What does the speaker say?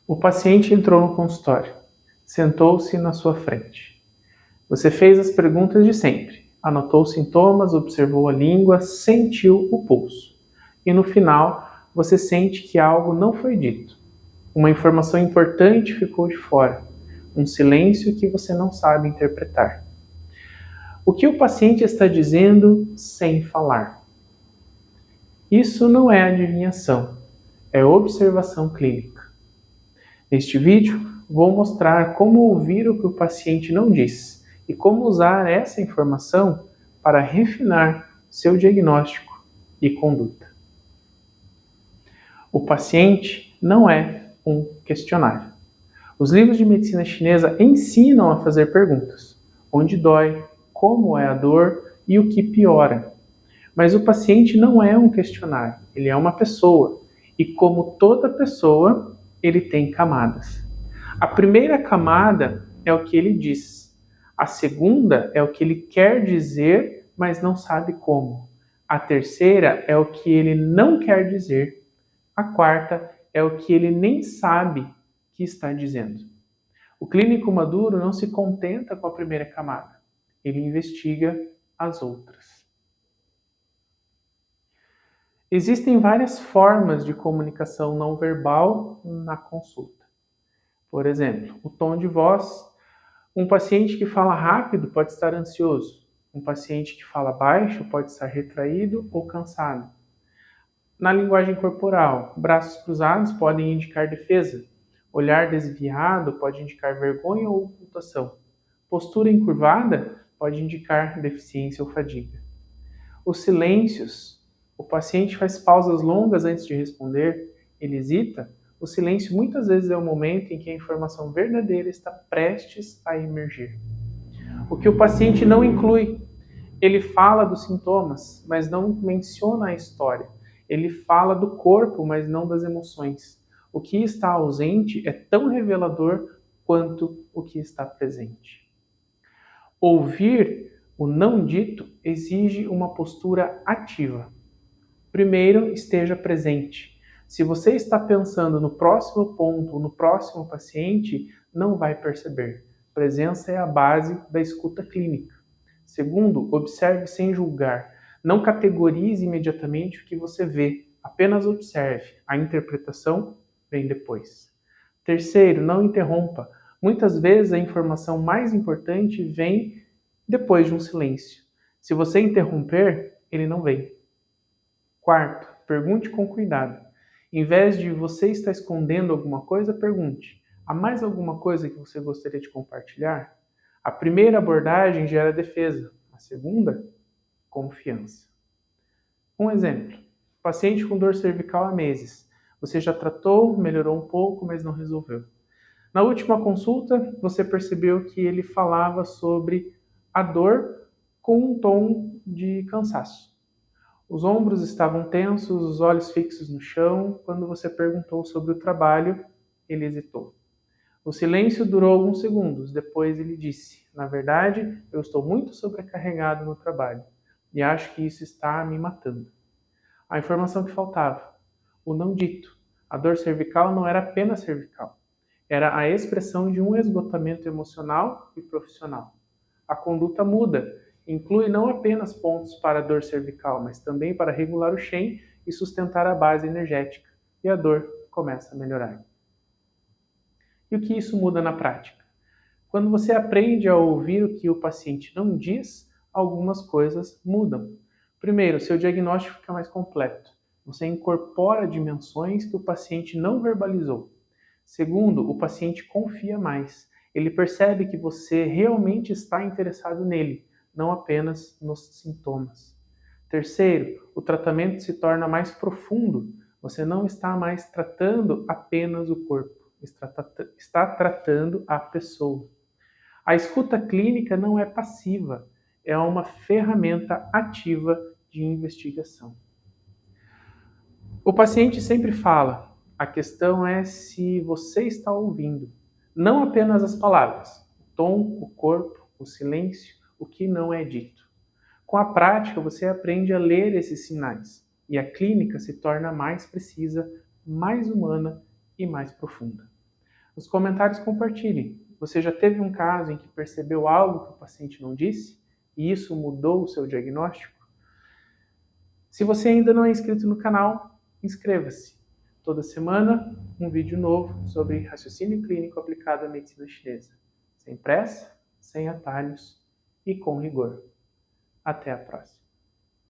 O paciente entrou no consultório, sentou-se na sua frente. Você fez as perguntas de sempre, anotou os sintomas, observou a língua, sentiu o pulso. E no final, você sente que algo não foi dito. Uma informação importante ficou de fora. Um silêncio que você não sabe interpretar. O que o paciente está dizendo sem falar? Isso não é adivinhação, é observação clínica. Neste vídeo, vou mostrar como ouvir o que o paciente não diz e como usar essa informação para refinar seu diagnóstico e conduta. O paciente não é um questionário. Os livros de medicina chinesa ensinam a fazer perguntas: onde dói, como é a dor e o que piora. Mas o paciente não é um questionário, ele é uma pessoa. E como toda pessoa, ele tem camadas. A primeira camada é o que ele diz. A segunda é o que ele quer dizer, mas não sabe como. A terceira é o que ele não quer dizer. A quarta é o que ele nem sabe que está dizendo. O clínico maduro não se contenta com a primeira camada. Ele investiga as outras. Existem várias formas de comunicação não verbal na consulta. Por exemplo, o tom de voz. Um paciente que fala rápido pode estar ansioso. Um paciente que fala baixo pode estar retraído ou cansado. Na linguagem corporal, braços cruzados podem indicar defesa. Olhar desviado pode indicar vergonha ou ocultação. Postura encurvada pode indicar deficiência ou fadiga. Os silêncios. O paciente faz pausas longas antes de responder, ele hesita. O silêncio muitas vezes é o momento em que a informação verdadeira está prestes a emergir. O que o paciente não inclui. Ele fala dos sintomas, mas não menciona a história. Ele fala do corpo, mas não das emoções. O que está ausente é tão revelador quanto o que está presente. Ouvir o não dito exige uma postura ativa. Primeiro, esteja presente. Se você está pensando no próximo ponto, no próximo paciente, não vai perceber. Presença é a base da escuta clínica. Segundo, observe sem julgar. Não categorize imediatamente o que você vê. Apenas observe. A interpretação vem depois. Terceiro, não interrompa. Muitas vezes a informação mais importante vem depois de um silêncio. Se você interromper, ele não vem. Quarto, pergunte com cuidado. Em vez de você estar escondendo alguma coisa, pergunte: há mais alguma coisa que você gostaria de compartilhar? A primeira abordagem gera defesa, a segunda, confiança. Um exemplo: paciente com dor cervical há meses. Você já tratou, melhorou um pouco, mas não resolveu. Na última consulta, você percebeu que ele falava sobre a dor com um tom de cansaço. Os ombros estavam tensos, os olhos fixos no chão. Quando você perguntou sobre o trabalho, ele hesitou. O silêncio durou alguns segundos. Depois ele disse: na verdade, eu estou muito sobrecarregado no trabalho e acho que isso está me matando. A informação que faltava, o não dito. A dor cervical não era apenas cervical. Era a expressão de um esgotamento emocional e profissional. A conduta muda. Inclui não apenas pontos para a dor cervical, mas também para regular o Shen e sustentar a base energética. E a dor começa a melhorar. E o que isso muda na prática? Quando você aprende a ouvir o que o paciente não diz, algumas coisas mudam. Primeiro, seu diagnóstico fica mais completo. Você incorpora dimensões que o paciente não verbalizou. Segundo, o paciente confia mais. Ele percebe que você realmente está interessado nele, não apenas nos sintomas. Terceiro, o tratamento se torna mais profundo. Você não está mais tratando apenas o corpo, está tratando a pessoa. A escuta clínica não é passiva, é uma ferramenta ativa de investigação. O paciente sempre fala, a questão é se você está ouvindo, não apenas as palavras, o tom, o corpo, o silêncio, o que não é dito. Com a prática, você aprende a ler esses sinais e a clínica se torna mais precisa, mais humana e mais profunda. Nos comentários compartilhem. Você já teve um caso em que percebeu algo que o paciente não disse e isso mudou o seu diagnóstico? Se você ainda não é inscrito no canal, inscreva-se. Toda semana, um vídeo novo sobre raciocínio clínico aplicado à medicina chinesa. Sem pressa, sem atalhos e com rigor. Até a próxima.